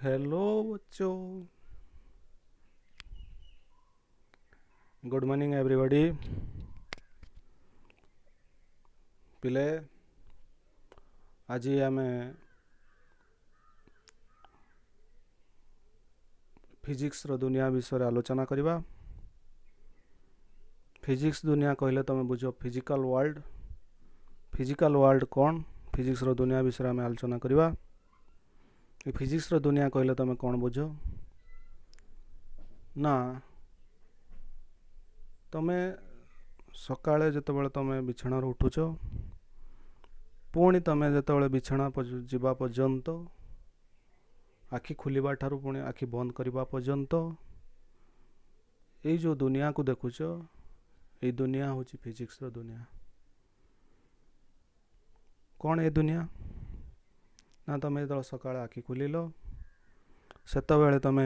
Hello बच्चों, good morning everybody. पिले आज आम फिजिक्स रो दुनिया विषय आलोचना करवा। फिजिक्स दुनिया कहले तुम बुझ फिजिकल वर्ल्ड। फिजिकल वर्ल्ड कौन? फिजिक्स रो दुनिया विषय आम आलोचना करवा। फिजिक्स रो दुनिया कहले तुम कौन बुझ ना? तुम सकाळे जितेबाला तुम बिछाणु उठुच, पुणी तुम जितेबाला बिछाणा जावा पर्यंत, आखि खोलिबा ठारू पुणी आखि बंद करने पर्यंत ये जो दुनिया को देखुच, ये दुनिया हूँ फिजिक्स रो दुनिया। कौन ये दुनिया? ना तुम जो सकाळे आखि खोलिल सेतबेले तुम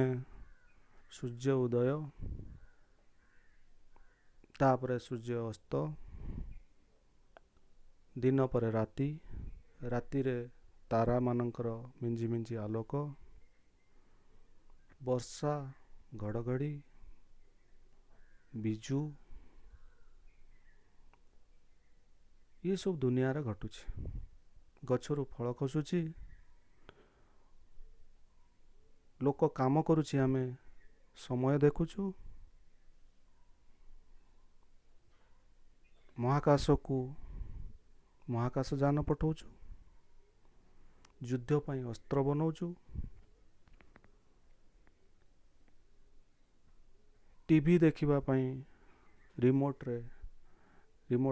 सूर्य उदय, तापरे सूर्य अस्त, दिन पर राति, राति रे तारा मानकर मिंजी मिंजी आलोक, वर्षा, घड़घड़ी, बिजु, ये सब दुनिया रे घटुची। गछरु फल खसुची, लोक काम करुची, आमे समय देखुचु, महाकाश को महाकाश जान पठाउछु, युद्ध पाई अस्त्र बनाउछु, टीवी देखिबा पाई रिमोट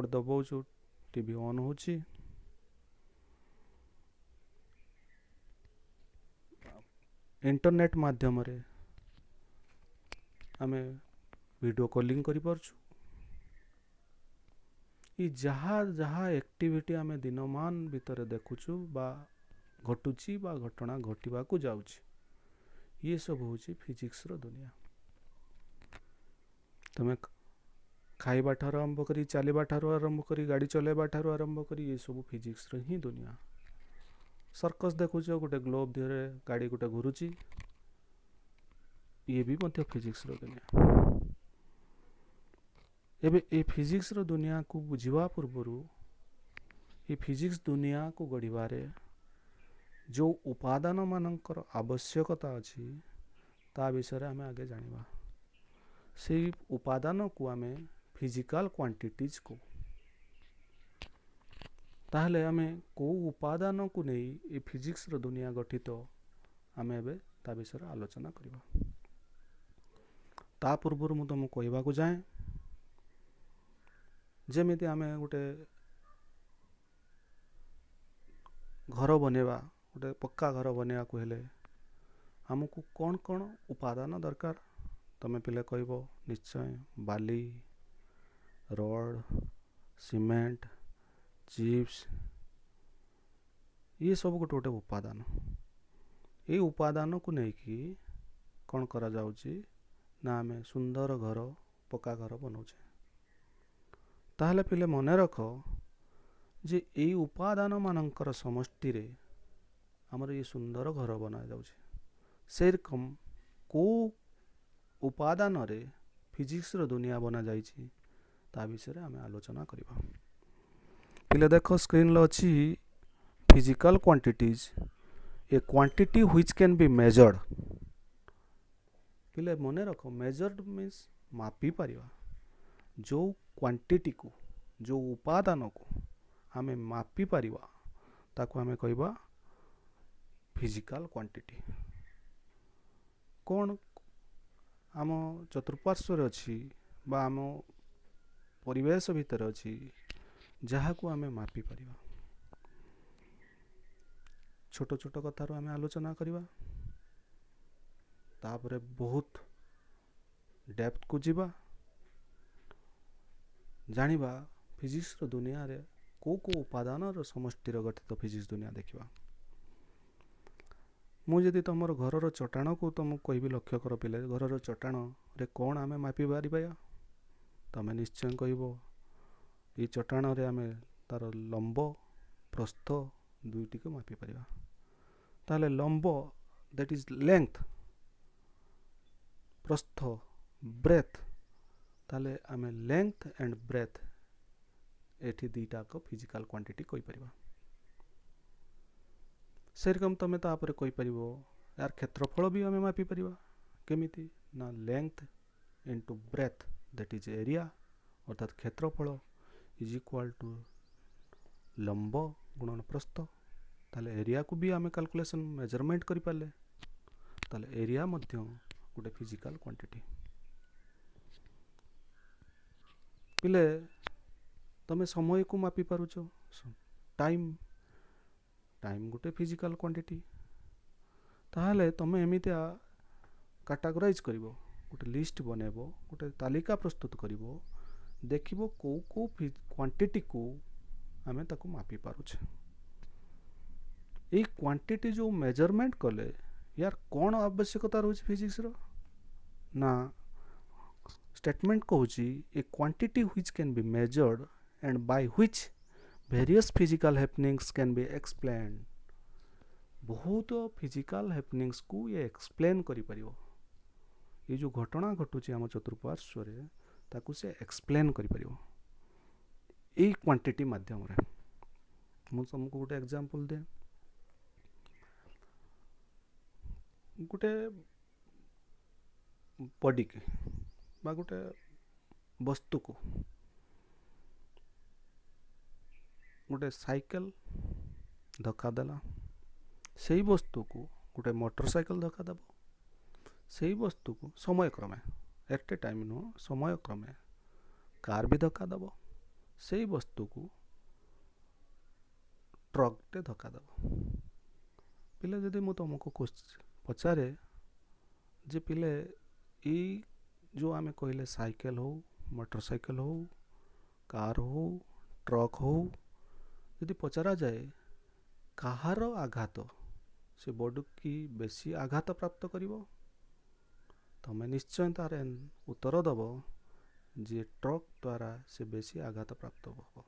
दबाउछु, टीवी ऑन होची, इंटरनेट माध्यम रे आमे वीडियो कॉलिंग करि परछु। ये जहाँ जहाँ एक्टिविटी आमे दिनमान भीतर देखुछु बा घटुची बा घटना घटिबा को जाउची, ये सब होची फिजिक्स रो दुनिया। तमे खाइबा ठारू आरंभ करी, चलवा ठारू आरंभ करी, गाड़ी चलेबा ठारू आरंभ करी, ये सब फिजिक्स रो ही दुनिया। सर्कस देखुछ, गोटे ग्लोब दिहरे गाड़ी गोटे घुरुची, ये भी मध्य फिजिक्स रो दुनिया। एबे ए फिजिक्स रो दुनिया को बुझिबा पूर्वरु ये फिजिक्स दुनिया को गढ़िबारे जो उपादान मानकर आवश्यकता अछि ता विषय आमे आगे जानिबा। से उपादान को आमे फिजिकल क्वांटिटीज को, ताहले आमे को उपादान को नहीं ये फिजिक्स रो दुनिया गठित आमे एबे ता विषय आलोचना करबा। ता पूर्वरु मु तुमको कहबा को जाए, जेमिति आमे गोटे घर बनेबा, गोटे पक्का घर बनेबा को हेले हमको कौन कौन उपादान दरकार? तमे पिले कहबो निश्चय बाली, रड, सीमेंट, चिप्स, ये सब गोटे गोटे उपादान। ये उपादान को नहीं कि कौन करा जाउची ना आमे सुंदर घर, पक्का घर बनाउछे। ताहले पिले मने रख जे ये उपादान मानकर समष्टि रे हमर ये सुंदर घर बना जाउछे। से रकम को उपादान रे फिजिक्स रो दुनिया बना जाइछि ता विषय आमे आलोचना करबा। पिले देखो स्क्रीन लो अछि physical quantities, A quantity which can be measured. पिले मने रखो मेजर्ड मीन्स मापी परिबा। जो क्वांटिटी को, जो उपादान को आमे मापी परिबा ताको आमे कहबा फिजिकल क्वांटिटी। कौन आम चतुर्पार्श्व रे अछि बा आम परिवेश भितर अछि जहा को आमे मापी परिबा। छोटो छोटो कथार आमे आलोचना करबा, तापरे बहुत डेप्थ को जीवा, जानिबा फिजिक्स रो दुनिया रे को उपादान रो समष्टि रो गठित फिजिक्स दुनिया देखिबा। मु जदि तुमर घर रो चट्टाण को तुमको कहबी लक्ष्य कर पिले घर रो चट्टाण रे कौन आमे मापी पारिबा? तमे निश्चय कहबो ये चट्टाण रे आमे तार लंब प्रस्थ दुईटी को मापी परिबा। ताले लंब that is length, प्रस्थ, breadth, ताले आमे length and breadth एठी दीटा को फिजिकल क्वांटिटी कोई परिबा। सेरकम तमे तापर कोई परिबो यार क्षेत्रफल भी आमे मापी परिबा केमिति ना length into breadth that is area अर्थात क्षेत्रफल इज इक्वल टू लंब गुणन प्रस्थ। ताले एरिया को भी आमे कैलकुलेशन मेजरमेंट करि पाले ताले एरिया मध्य गोटे फिजिकल क्वांटिटी। पिले तमे समय को मापी पारुछ, टाइम टाइम गोटे फिजिकल क्वांटिटी। ताहले तमे एमितिया कैटेगराइज करिवो, गोटे लिस्ट बनेबो, गोटे तालिका प्रस्तुत करिवो, देखिबो को को क्वांटिटी को आमे ताको मापी पारुछे। ए क्वांटिटी जो मेजरमेंट कले यार कौन आवश्यकता रोज फिजिक्स रो ना स्टेटमेंट कहूची a quantity which can be measured and by which various physical happenings can be explained. बहुत फिजिकल हैपनिंग्स को ये एक्सप्लेन करि परियो। ये जो घटना घटुची हम चतुर्पार्श्व रे ताकू से एक्सप्लेन करि परियो ए क्वांटिटी माध्यम रे। मु तुमको गोटे एग्जांपल दे, गोटे बॉडी के बा गोटे वस्तु को गोटे साइकिल धक्का देला, से वस्तु को गोटे मोटरसाइकिल धक्का देव, से वस्तु को समय क्रमे एट ए टाइम नो समय क्रमे कार भी धक्का देव, से वस्तु को ट्रक टे धक्का देव। पिले जदि मु तुमको पचारे जे पिले ई जो आमे कहले साइकिल हो, मोटरसाइकिल हो, कार हो, ट्रक हो, यदि पचारा जाए कहार आघात से बॉडी की बेसी आघात प्राप्त करिवो, तमे निश्चय तार उत्तर दब जे ट्रक द्वारा से बेसी आघात प्राप्त हो।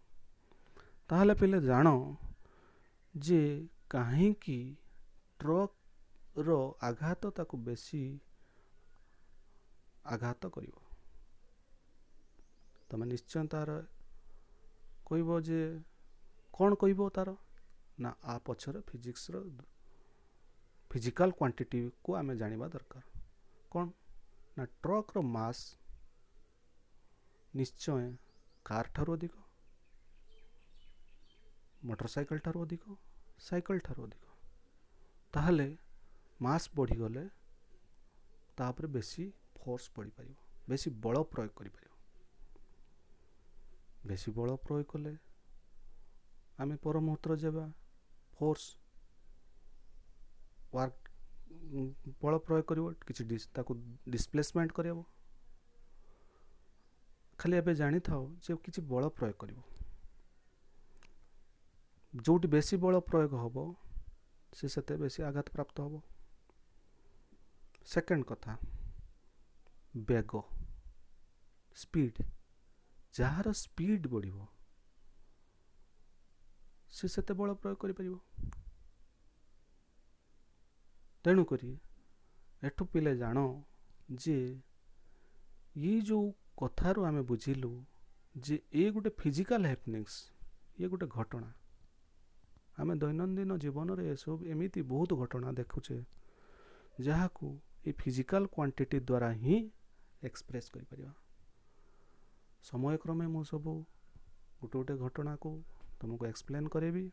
ताहले पिले जानो जे कहीं की ट्रक रो आघात ताको बेसी आघात करिवो। तमे निश्चय तार कहबो जे कौन कहबो तार ना आ पछर फिजिक्स रो फिजिकल क्वांटिटी को आमे जानिबा दरकार। कौन ना ट्रक रो मास निश्चय कार ठारो अधिक, मोटरसाइकिल ठारो अधिक, साइकिल ठारो अधिक। ताहले मास बढ़ी गले तापर बेसी फोर्स पड़ी पारिबो, बेसी बल प्रयोग करि पारिबो। बेसी बल प्रयोग कले आमे पर मुहूर्त जेबा फोर्स वर्क बल प्रयोग करिवो किछि ताको डिस्प्लेसमेंट करिवो। खाली एबे जानी थाओ जे किछि बल प्रयोग करिवो, जोटी बेसी बल प्रयोग हबो से सेते बेसी आघात प्राप्त हबो। सेकंड कथा बेग स्पीड, जार स्पीड बढ़िवो से सेते बल प्रयोग करि परिवो। तेणु करी एठु पिले जानो जे ये जो कथारू आमे बुझिलु जे ए गोटे फिजिकल हैपनिंग्स, ये गोटे घटना आमे दैनंदिन जीवन रे सब एमिति बहुत घटना देखुचे जहा को ए फिजिकल क्वांटिटी द्वारा ही एक्सप्रेस करि परिबा। समय क्रमे मु सब गोटे गोटे घटना को तुमको एक्सप्लेन करेबी,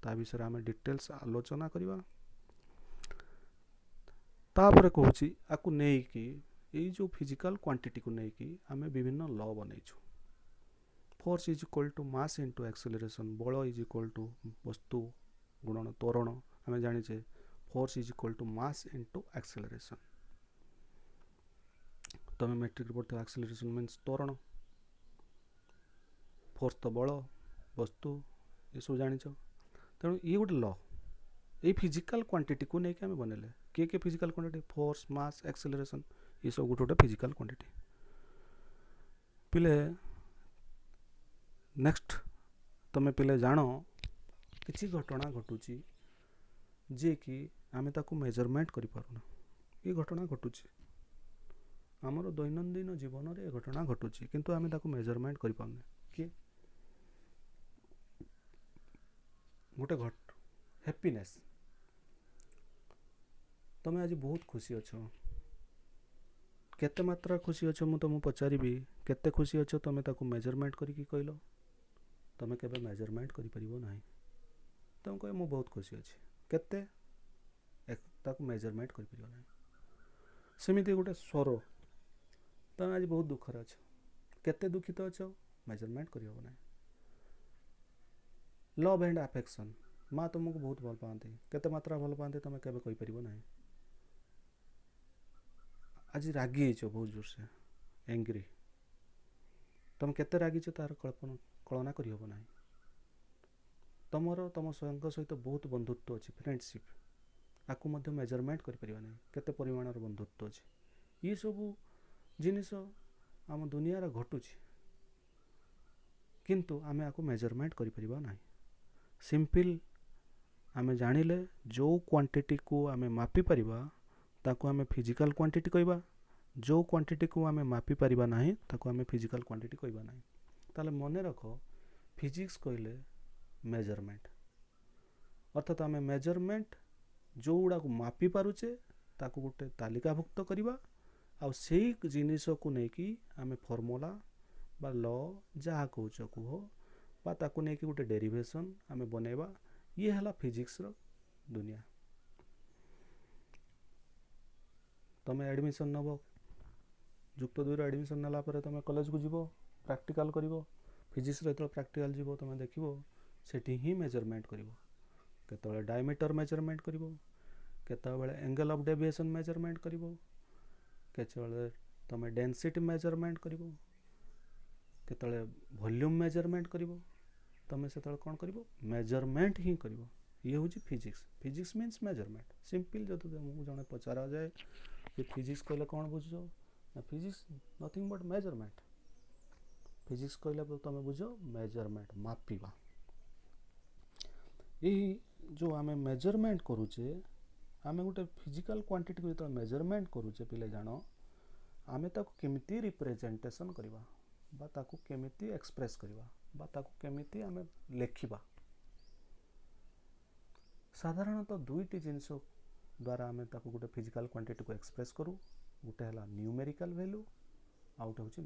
ता विषय आमे डिटेल्स आलोचना करिबा। तापर कहूची आकु नै कि ए जो फिजिकल क्वांटिटी को नै कि आमे विभिन्न लॉ बनैछु। Force is equal to mass into acceleration, बल इज इक्वल टू वस्तु गुणन त्वरण। आमे जानिछे force is equal to mass into acceleration. तमे मैट्रिक रे पढ़ते एक्सेलरेशन मींस त्वरण, फोर्स तो बल वस्तु ये सब जानिछ। तेणु ये गोटे लॉ ये फिजिकल क्वांटिटी को नहीं आम बनले किए physical quantity force mass acceleration ये सब गोटे गोटे फिजिकल क्वांटिटी। पिले नेक्स्ट तमे पिले जानो किसी घटना घटुची जे कि आमे ताकू मेजरमेंट करि पारुना। ये घटना घटुची आमर दैनंदिन जीवन में, घटना घटुची किंतु आमे ताकू मेजरमेंट करि पारुने। कि गोटे हैप्पीनेस, तमे आज बहुत खुशी अच्छो, केते मात्रा खुशी अच्छो मु तुमको पचारिबी, केते खुशी अच्छो तमे ताकू मेजरमेंट करिकी कहलो, तमे केबे मेजरमेंट करि परिबो नाही। तुम कहे मु बहुत खुशी अच्छी, केते ताकू मेजरमेंट करि परिबो नाही। सेमिति गोटे स्वर, तमे आज बहुत दुखर अच्छो, केते दुखित अच्छो मेजरमेंट करि हो नाही। लव एंड अफेक्शन, माँ तुमको बहुत भल पाते, केते मात्रा भल पाते तमे केबे कहि परिबो नाही। आज रागी छ बहुत जोर से एंग्री, तुम केते रागी छ तार कल्पना करि हो नाही। तमरो तम संग सहित बहुत बंधुत्व अच्छी, फ्रेंडशिप, आकु मध्य मेजरमेंट करि परिबो नाही केते परिमाणर बंधुत्व अच्छी। ये सब जिनिस आम दुनिया रे घटुची किंतु आमे आकु मेजरमेंट करि परिबो नाही। सिंपल आमे जानिले जो क्वांटिटी को आमे मापी परिबा ताकू आमे फिजिकल क्वांटिटी कहबा, जो क्वांटिटी को आमे मापी परिबा नाही ताकू आमे फिजिकल क्वांटिटी कहबा नाही। ताले मने रखो फिजिक्स कहले मेजरमेंट, अर्थात आमे मेजरमेंट जो गुड़ा को मापी पारुचे ताकू गोटे तालिकाभुक्त करवा, आउ सेई जिनिस को नेकी आमे फॉर्मूला बा लॉ जहाँ कहूच कुह बा ताकू नेकी गोटे डेरिवेशन आमे बनेबा। ये हला फिजिक्स रो दुनिया। तमे एडमिशन नबो, युक्त 2 रो एडमिशन नला परे तमे कॉलेज को जीवो, प्रैक्टिकल करिवो, फिजिक्स रे तो प्रैक्टिकल जीवो तमे देखिवो सेठी ही मेजरमेंट करिवो। केतबेले डायमीटर मेजरमेंट करिवो, केतबेले एंगल ऑफ डेविएशन मेजरमेंट करिवो, केतबेले तमे डेंसिटी मेजरमेंट करिवो, केतबेले वॉल्यूम मेजरमेंट करिवो। तमे सेतबेले कोन करिवो मेजरमेंट ही करिवो। ये होची physics. Physics means measurement. Simple जतो तुमको जने पचारा जाए कि फिजिक्स कहले कोन बुझो ना, physics nothing but measurement. Physics कहले तमे बुझो मेजरमेंट, मापिबा। यही जो आमे मेजरमेंट करूचे, आमे गोटे फिजिकल क्वांटिटी को जो मेजरमेंट करूचे पिले जानो, आमे ताको केमिति रिप्रेजेंटेशन करिबा बा ताको केमिति एक्सप्रेस करिबा बा ताको केमिति आमे लेखिबा। साधारणतः दुईटी जिनिस द्वारा आमे ताको गोटे फिजिकल क्वांटिटी को एक्सप्रेस करू। गोटे हला न्यूमेरिकल वैल्यू, आउट होची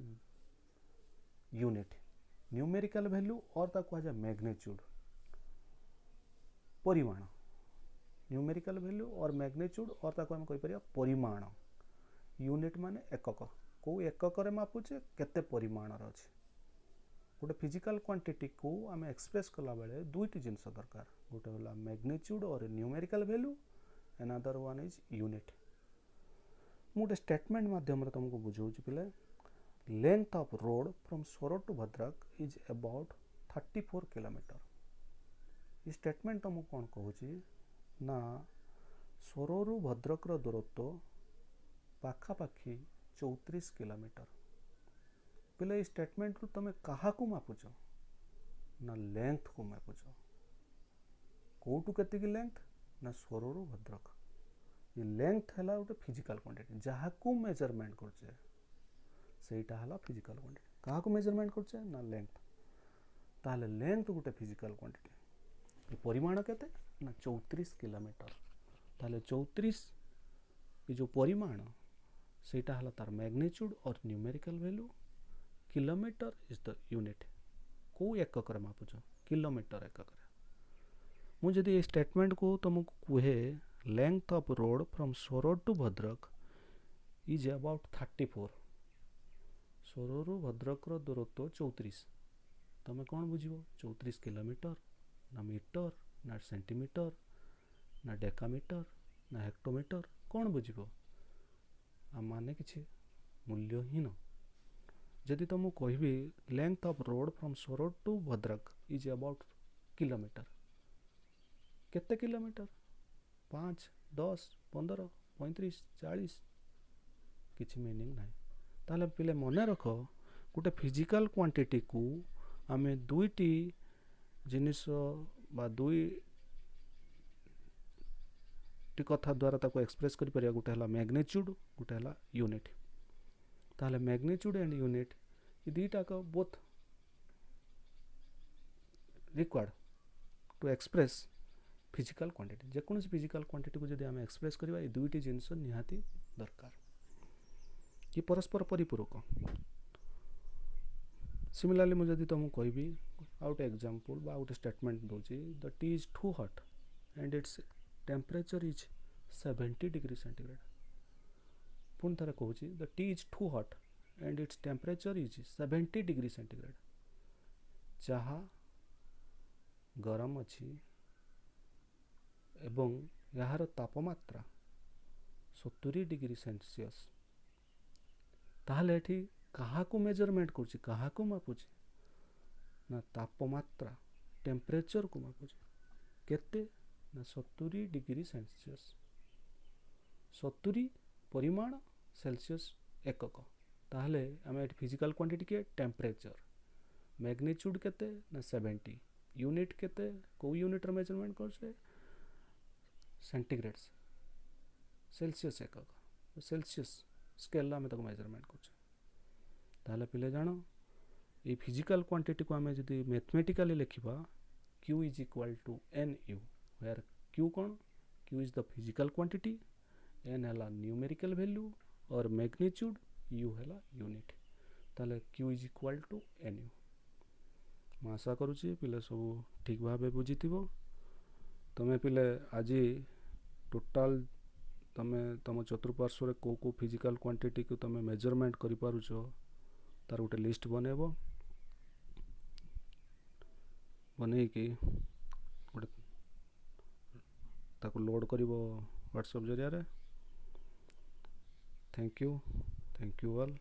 यूनिट। न्यूमेरिकल वैल्यू और ताको आज मैग्नीट्यूड, परिमाण। न्यूमेरिकल वैल्यू और मैग्नीट्यूड और ताको हम कहि परिया परिमाण। यूनिट माने एकक, को एकक रे मापुचे केते परिमाण र अछि। गोटे फिजिकल क्वांटिटी को आमे एक्सप्रेस कला बेले दुईटी जिनिस दरकार, गोटे होला मैग्नीट्यूड और numerical value, another one is unit. मोटे स्टेटमेंट माध्यम रे तुमको बुझौछि पिले। Length of road from Soro to Bhadrak is about 34 kilometre. ये स्टेटमेंट तुमको कौन कहूछि ना, सोररू भद्रक रो दूरत्व पाखापाखी 34 किलोमीटर। पिले स्टेटमेंट रू तुम कहा को मापुच ना, लेंथ को मापुच। कोटू केते की लेंथ ना, सोररू भद्रक। ये लेंथ है गोटे फिजिकल क्वांटिटी जहाँ को मेजरमेंट करछे, सेटा हला फिजिकल क्वांटिटी। कहा को मेजरमेंट करछे ना, लेंथ। ताले लेंथ गोटे फिजिकल क्वांटिटी। ये परिमाण केते ना 34 किलोमीटर। ताले 34 ये जो परिमाण सेटा हला तार मैग्नीट्यूड और numerical value. Kilometre is the unit. को एकक रे मापुच, किलोमीटर एकक रे। मु जदि ये स्टेटमेंट को तुमको कहे length of road from Soro to Bhadrak is about 34, सोररू भद्रक रो दूरत्व 34, तमे कौन बुझिबो 34 किलोमीटर ना मीटर ना सेंटीमीटर ना डेकामीटर ना हेक्टोमीटर, कौन बुझिबो। आ माने किछि मूल्यहीन। जदि तुमको कहबी length of road from Soro to Bhadrak is about kilometre, केते किलोमीटर 5, 10, 15, 35, 40 किछि मीनिंग नाही। ताले पिले मने रखो गोटे फिजिकल क्वांटिटी को आमे दुईटी जिनिस बा दुई दुईटी कथा द्वारा ताको एक्सप्रेस करि परिया गोटे हला मैग्नीट्यूड गोटे हला यूनिट ताहले मैग्नीट्यूड एंड यूनिट ये दुईटा को both required to express physical quantity जेको फिजिकल क्वांटिटी को जदि आम एक्सप्रेस करबा ये दुईटी जिनस निहाती दरकार ये परस्पर परिपूरक सिमिलरली मुझे जदि तुमको कहबी आउट एग्जांपल बा आउट स्टेटमेंट दोची the tea is too hot and its temperature is 70 degree centigrade पुणी थे कहूँ the tea is too hot and its temperature is 70 degree centigrade चाहा गरम अच्छी एवं यार तापमात्रा 70 डिग्री सेल्सियस ताहले एठी काहाकू मेजरमेंट करुछि काहाकू मापुछि ना तापमात्रा टेम्परेचर को मापुछि केते ना 70 डिग्री सेल्सियस 70 परिमाण सेल्सियस एकक ताहले आम एठी फिजिकल क्वांटिटी के टेम्परेचर मैग्नीट्यूड केते ना 70 यूनिट केते को यूनिट रे मेजरमेंट करछे सेंटीग्रेड सेल्सियस एकक सेल्सियस स्केल आम तक मेजरमेंट कर ताहले पिले जान ये फिजिकल क्वांटिटी को आम जदि मैथमेटिकली लिखा Q is equal to N U where Q कौन Q is the physical quantity N है न्यूमेरिकल वैल्यू और मैग्नीट्यूड U है यूनिट ताहले Q is equal to N U मैं आशा करुँची पिले सब ठीक भाव बुझी तमें पिले आज टोटाल तमे तुम चतुर्पार्श्व को फिजिकल क्वांटिटी को तुम मेजरमेंट कर पारुछ तार गोटे लिस्ट बनैब बनईकि गोटे ताको लोड कर व्हाट्सएप जरिया रे थैंक यू ऑल।